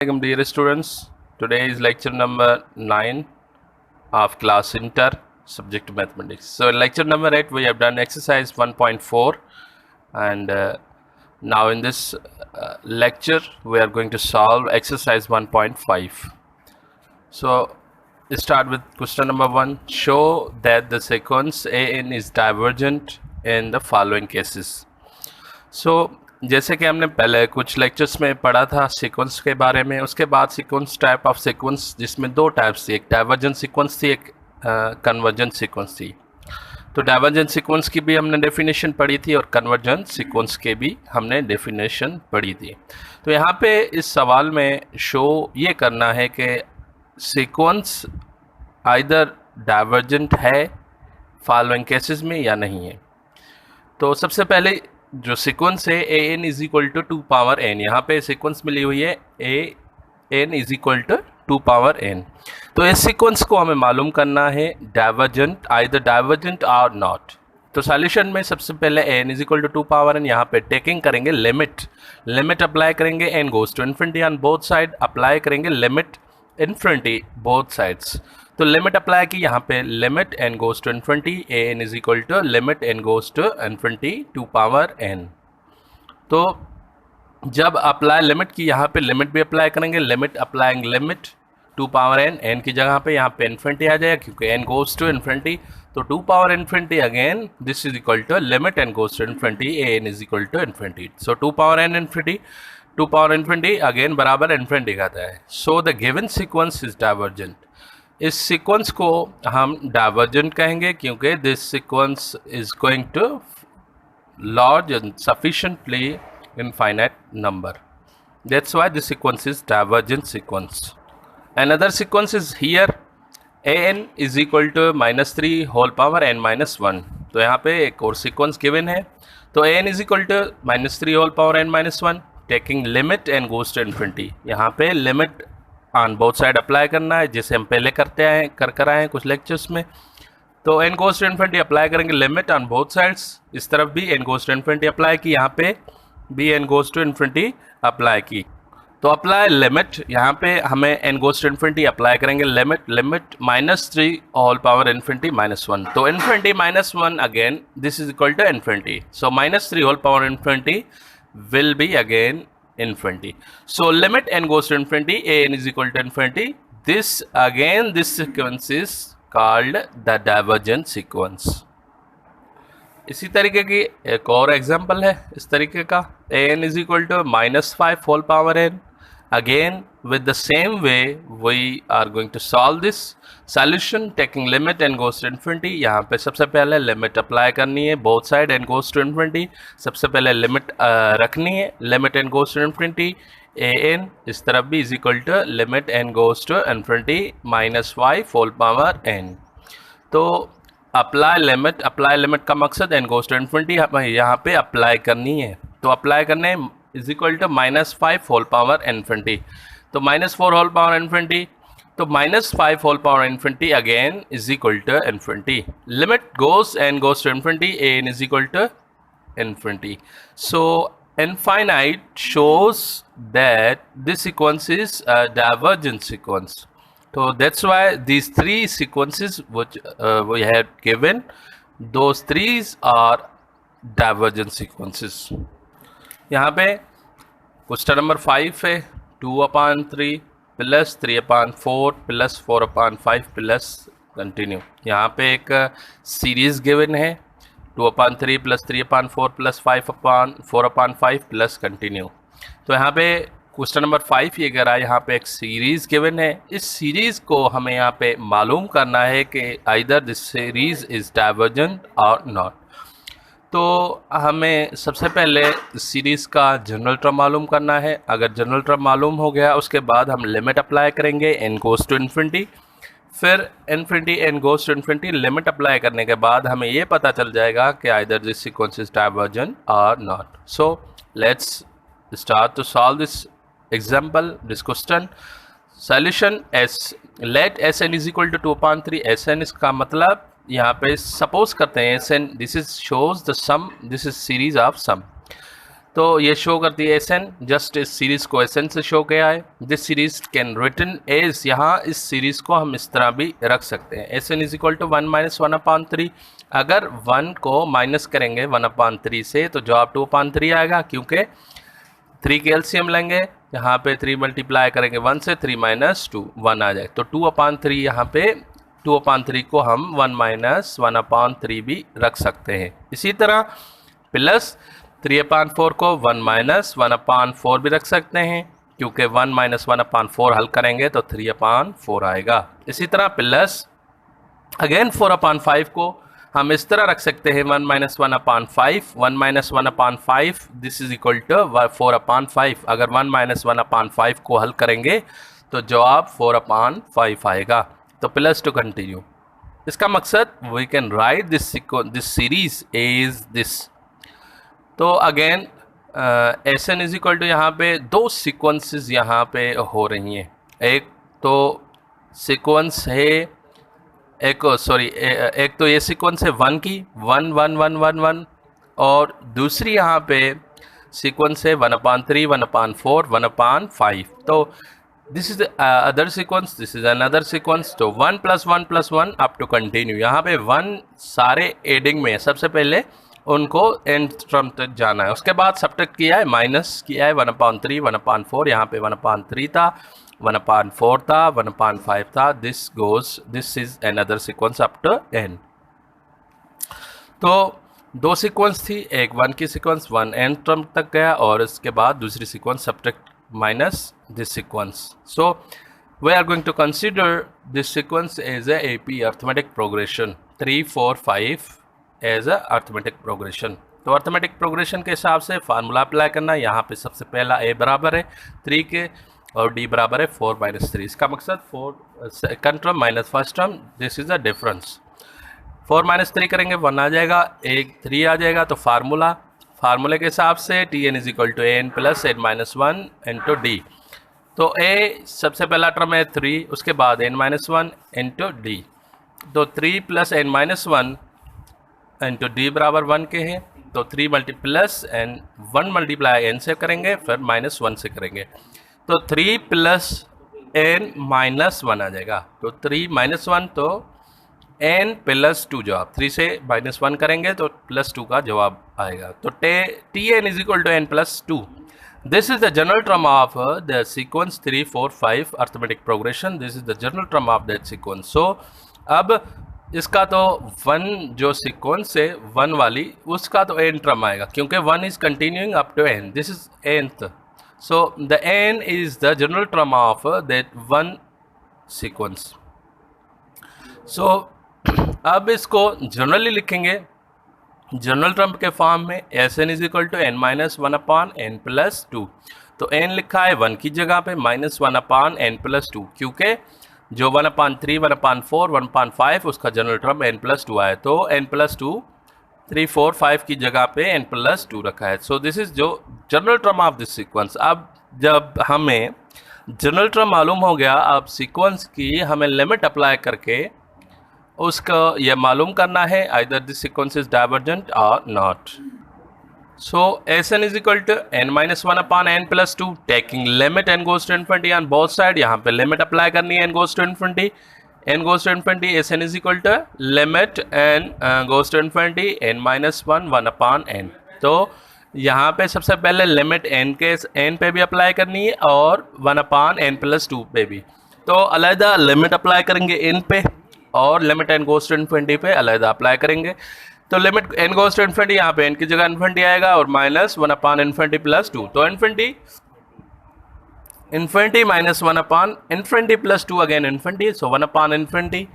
Welcome dear students. Today is lecture number 9 of class Inter subject mathematics. So in lecture number 8 we have done exercise 1.4 and now in this lecture we are going to solve exercise 1.5. So start with question number 1. Show that the sequence an is divergent in the following cases. So जैसे कि हमने पहले कुछ lectures में पढ़ा था sequence के बारे में, उसके बाद सीक्वेंस टाइप ऑफ सीक्वेंस जिसमें दो टाइप्स थी, एक डाइवर्जेंट सीक्वेंस थी, एक कन्वर्जेंट सीक्वेंस थी। तो डाइवर्जेंट सीक्वेंस की भी हमने डेफिनेशन पढ़ी थी और कन्वर्जेंट सीक्वेंस के भी हमने डेफिनेशन पढ़ी थी। तो यहाँ पे इस सवाल में शो ये करना है कि सीक्वेंस आइदर डाइवर्जेंट है फॉलोइंग केसेस में या नहीं है। तो सबसे पहले जो सीक्वेंस है a n is equal to 2 power n, यहाँ पे सीक्वेंस मिली हुई है a n is equal to 2 power n. तो इस सीक्वेंस को हमें मालूम करना है डाइवर्जेंट, आइदर डाइवर्जेंट और नॉट। तो सॉल्यूशन में सबसे पहले n is equal to 2 power n, यहाँ पे टेकिंग करेंगे लिमिट अप्लाई करेंगे, n goes to infinity on both side, apply करेंगे लिमिट इन्फिनिटी बोथ साइड्स। तो लिमिट अप्लाई की यहाँ पे limit n goes to infinity a n is equal to limit n goes to infinity 2 power n. तो जब apply limit की यहाँ पे लिमिट भी अप्लाई करेंगे, limit applying limit 2 power n, n की जगह पे यहाँ पे इन्फिनिटी आ जाएगा क्योंकि एन गोज टू इन्फिनिटी। तो 2 power infinity again this is equal to limit n goes to infinity a n is equal to infinity. So 2 power n infinity, 2 power infinity again बराबर infinity का आता है। So the given sequence is divergent. इस sequence को हम divergent कहेंगे क्योंकि this sequence is going to large and sufficiently infinite number, that's why this sequence is divergent sequence. Another sequence is here A n is equal to -3 whole power n -1। तो यहाँ पे एक और sequence given है। तो a n is equal to -3 whole power n -1, taking limit n goes to infinity. यहाँ पे limit on both side apply करना है, जैसे हम पहले करते आए कर आए हैं कुछ लेक्चर्स में। तो n goes to infinity apply करेंगे लिमिट ऑन बोथ साइड्स, इस तरफ भी n goes to infinity apply की, यहाँ पे भी n goes to infinity apply की। तो अप्लाई लिमिट, यहाँ पे हमें n goes to infinity apply करेंगे लिमिट -3 होल पावर इन्फिनिटी -1। तो infinity -1 again this is equal to infinity, so -3 whole power infinity will be again infinity. So limit n goes to infinity, a n is equal to infinity. This sequence is called the divergent sequence. इसी तरीके की एक और example है इस तरीके का, a n is equal to -5 whole power n. Again with the same way we are going to solve this solution taking limit n goes to infinity। यहाँ पे सबसे पहले लिमिट अप्लाई करनी है both side n goes to infinity. सबसे पहले limit रखनी है limit n goes to infinity a n, इस तरफ भी is equal to limit n goes to infinity -5 whole power n. तो अप्लाई लिमिट का मकसद एन गोज टू इन्फिनिटी हमें यहाँ पे अप्लाई करनी है। तो अप्लाई करने is equal to -5 whole power infinity. तो -4 होल पावर इन्फिनिटी, तो -5 whole power infinity again is equal to infinity. Limit goes n goes to infinity a n is equal to infinity. So infinite shows that this sequence is a divergent sequence. So that's why these three sequences which we had given, those three are divergent sequences. यहाँ पे question number 5 है 2/3 plus 3/4 plus 4/5 plus continue. यहाँ पे एक series given है 2/3 plus 3/4 plus 4/5 plus continue. तो यहाँ पे क्वेश्चन नंबर 5 ये कह रहा है, यहाँ पे एक सीरीज गिवन है, इस सीरीज को हमें यहाँ पे मालूम करना है कि either this series is divergent और नॉट। तो हमें सबसे पहले सीरीज़ का जनरल टर्म मालूम करना है। अगर जनरल टर्म मालूम हो गया उसके बाद हम लिमिट अप्लाई करेंगे एन गोज टू इन्फिनिटी, फिर infinity n goes to infinity. Limit apply करने के बाद हमें ये पता चल जाएगा कि either this sequence is divergent और not. So let's start to solve this example, this question. Solution S, let S n is equal to 2/3 S n, इसका मतलब यहाँ पे सपोज करते हैं S n this is shows the sum, this is series of sum. तो ये show करती है एस एन, जस्ट इस सीरीज को एस एन से शो किया है। This series can written as, यहाँ इस सीरीज को हम इस तरह भी रख सकते हैं, S n is equal to 1 minus 1/3। अगर 1 को माइनस करेंगे 1/3 से तो जवाब 2/3 आएगा, क्योंकि 3 के एलसीएम लेंगे, यहाँ पे 3 मल्टीप्लाई करेंगे 1 से, 3 माइनस 2 1 आ जाए, तो 2/3 यहाँ पे 2/3 को हम 1 माइनस 1/3 भी रख सकते हैं। इसी तरह प्लस 3/4 को 1 माइनस 1/4 भी रख सकते हैं, क्योंकि 1 माइनस 1/4 हल करेंगे तो 3/4 आएगा। इसी तरह प्लस अगेन 4/5 को हम इस तरह रख सकते हैं, 1 minus 1/5, 1 minus 1/5 this is equal to 4/5। अगर 1 माइनस 1/5 को हल करेंगे तो जवाब 4/5 आएगा। तो प्लस टू कंटिन्यू, इसका मकसद we can write this series is this. तो again S n is equal to यहाँ पे दो सीक्वेंसेस यहाँ पे हो रही हैं। एक तो सीक्वेंस है, एक तो ये सीक्वेंस है 1 की, 1 1 1 1 1, और दूसरी यहाँ पे सीक्वेंस है 1/3 1/4 1/5। तो this is other sequence, this is another sequence. तो 1 + 1 + 1 अप टू कंटिन्यू। यहाँ पे 1 सारे एडिंग में है, सबसे पहले उनको एंड टर्म तक जाना है, उसके बाद सब्ट्रैक्ट किया है, माइनस किया है 1/3 1/4, यहाँ पे 1/3 था, 1/4 था, 1/5 था, this is another sequence up to n। तो दो सीक्वेंस थी, एक 1 की सीक्वेंस 1 एंड टर्म तक गया, और इसके बाद दूसरी sequence subtract minus this sequence. So we are going to consider this sequence as a AP arithmetic progression, 3 4 5 as a arithmetic progression. तो अर्थमेटिक प्रोग्रेशन के हिसाब से फार्मूला अप्लाई करना, यहाँ पे सबसे पहला a बराबर है 3 के और d बराबर है 4 - 3। इसका मकसद 4 second term minus first term, this is a difference. 4 - 3 करेंगे 1 आ जाएगा, एक 3 आ जाएगा। तो फार्मूले के हिसाब से Tn is equal to n + n-1 into d। तो a सबसे पहला टर्म है 3, उसके बाद n-1 इंटू d। तो 3 + n-1 इंटू d बराबर 1 के हैं, तो 3 + n 1 × n से करेंगे, फिर -1 से करेंगे, तो 3 + n-1 आ जाएगा। तो 3 - 1 तो n + 2 जवाब, 3 से -1 करेंगे तो +2 का जवाब आएगा। तो Tn is equal to n + 2। This is the general term of the sequence 3 4 5 arithmetic progression, this is the general term of that sequence. So अब इसका तो 1 जो सीक्वेंस है 1 वाली, उसका तो n टर्म आएगा, क्योंकि 1 is continuing up to n, this is nth। So the n is the general term of that one sequence. So अब इसको जनरली लिखेंगे जनरल टर्म के फॉर्म में, Sn is equal to n-1/n + 2। तो n लिखा है 1 की जगह पे, -1/n + 2, क्योंकि जो 1/3 1/4 1/5 उसका जनरल टर्म n + 2 आया, तो n + 2 3 4 5 की जगह पे n + 2 रखा है। सो दिस इज जो general term of this sequence. अब जब हमें जनरल टर्म मालूम हो गया, अब सीक्वेंस की हमें लिमिट अप्लाई करके उसका यह मालूम करना है either this sequence is divergent और not. So Sn is equal to n-1/n + 2, taking limit n goes to infinity on both side. यहाँ पे लिमिट अप्लाई करनी है, n goes to infinity, n goes to infinity, Sn is equal to limit n goes to infinity n-1 1/n। तो यहाँ पे सबसे पहले limit n के n पे भी अप्लाई करनी है और 1/n + 2 पे भी। तो अलग लिमिट अप्लाई करेंगे n पे और limit n goes to infinity पे अलग अप्लाई करेंगे। तो limit n goes to infinity, यहाँ पे n की जगह infinity आएगा और -1/∞ + 2। तो infinity -1/∞ + 2 अगेन infinity, so 1/∞,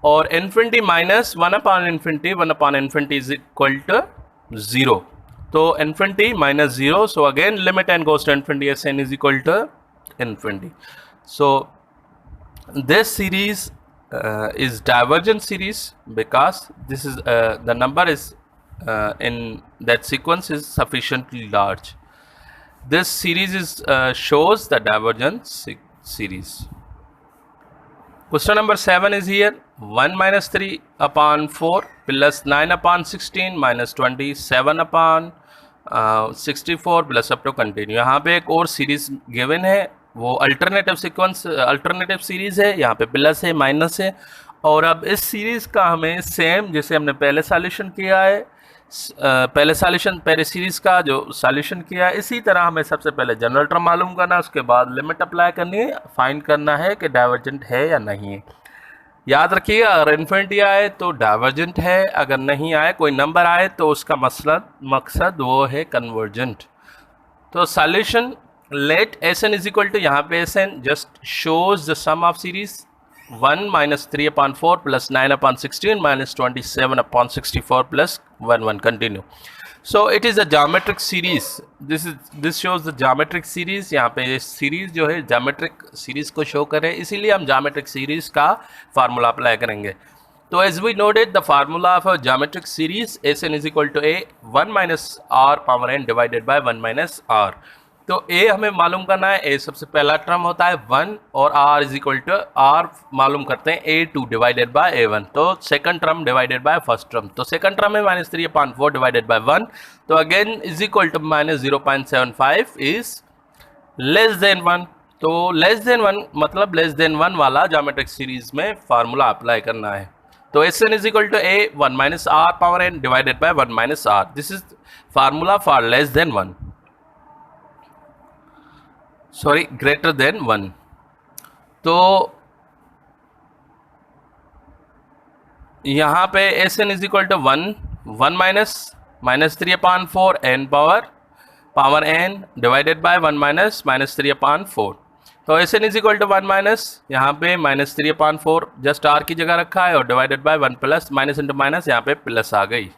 और infinity -1/∞ 1/∞ is equal to 0। तो infinity -0, so again limit n goes to infinity, Sn is equal to infinity। So this series is divergent series because this is the number is in that sequence is sufficiently large. This series is shows the divergent series. Question number 7 is here. 1 - 3/4 + 9/16 - 27/16 64 plus up to continue. यहाँ पे एक और series given है, वो alternative series है, यहाँ पे plus है माइनस है। और अब इस सीरीज का हमें सेम जैसे हमने पहले सॉल्यूशन किया है, पहले सीरीज का जो सॉल्यूशन किया है, इसी तरह हमें सबसे पहले जनरल टर्म मालूम करना है, उसके बाद लिमिट अप्लाई करनी है, फाइंड करना है कि डाइवर्जेंट है या नहीं है। याद रखिएगा, अगर इन्फिनिटी आए तो डाइवर्जेंट है, अगर नहीं आए कोई नंबर आए तो उसका मकसद वो है कन्वर्जेंट। तो solution let S n is equal to, यहाँ पे s n just shows the sum of series 1 minus 3/4 plus 9/16 minus 27/64 plus 1 continue. So it is a geometric series. This shows the geometric series. यहाँ पे ये series जो है geometric series को show करे, इसीलिए हम geometric series का फार्मूला अप्लाई करेंगे। तो as we noted the formula of a geometric series, Sn is equal to a 1 minus r power n divided by 1 minus r. तो a हमें मालूम करना है, a सबसे पहला टर्म होता है 1 और r is equal to r मालूम करते हैं a2 डिवाइडेड बाय a1। तो second term divided by first term, तो सेकंड टर्म है -3/4 डिवाइडेड बाय 1, तो again is equal to -0.75 is less than 1। तो लेस देन 1 मतलब लेस देन 1 वाला ज्योमेट्रिक सीरीज में फार्मूला अप्लाई करना है। तो Sn is equal to a 1 minus r power n divided by 1 minus r। This is formula for less than 1, sorry greater than 1। तो यहाँ पे Sn is equal to 1 minus 3/4 n power n divided by 1 minus -3/4। तो Sn is equal to 1 minus, यहाँ पे -3/4 just r की जगह रखा है, और divided by 1 plus minus into minus, यहाँ पे प्लस आ गई।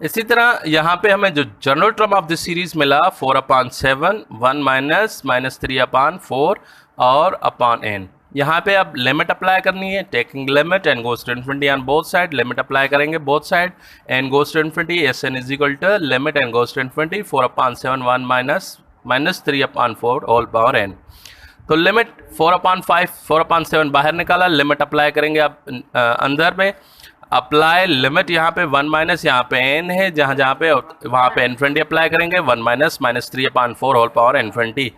इसी तरह यहाँ पे हमें जो general term of this series मिला 4/7 1 माइनस -3/4 और अपॉन n। यहाँ पे अब लिमिट अप्लाई करनी है, taking limit n goes to infinity on both side, limit apply करेंगे both side, n goes to infinity, Sn is equal to limit n goes to infinity 4/7 1 minus 3/4 whole power n। तो limit 4/7 बाहर निकाला, limit apply करेंगे अब अंदर पे, apply limit यहाँ पे 1 माइनस, यहाँ पे n है, जहाँ पे वहाँ पे इन्फिनिटी अप्लाई करेंगे, 1 माइनस -3/4 होल पावर इन्फिनिटी।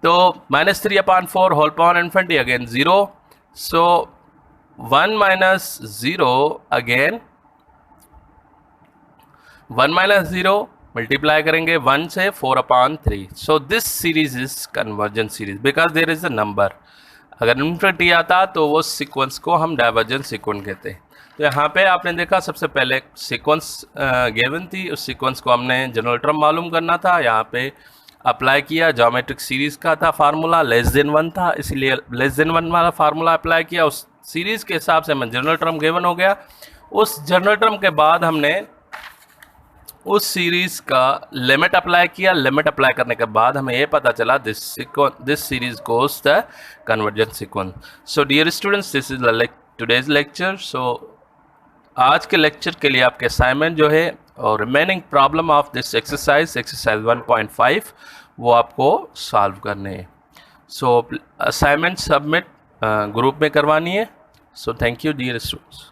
तो -3/4 whole power infinity again 0, so 1 minus 0 again 1 minus 0 multiply करेंगे 1 से 4/3। So this series is convergent series because there is a number. अगर इन्फिनिटी आता तो वो सीक्वेंस को हम डाइवर्जेंट सीक्वेंस कहते हैं। तो यहाँ पे आपने देखा सबसे पहले सीक्वेंस गिवन थी, उस सीक्वेंस को हमने जनरल टर्म मालूम करना था, यहाँ पे अप्लाई किया, ज्योमेट्रिक सीरीज का था फार्मूला, लेस देन 1 था, इसीलिए लेस देन 1 वाला फार्मूला अप्लाई किया, उस सीरीज के हिसाब से हमें जनरल टर्म गिवन हो गया। उस जनरल टर्म के बाद हमने उस सीरीज का लिमिट अप्लाई किया, लिमिट अप्लाई करने के बाद हमें ये पता चला this series goes the convergent sequence. So dear students, this is today's lecture. So आज के लेक्चर के लिए आपके असाइनमेंट जो है और remaining problem of this exercise 1.5 वो आपको सॉल्व करने हैं। सो असाइनमेंट सबमिट ग्रुप में करवानी है। So thank you dear students.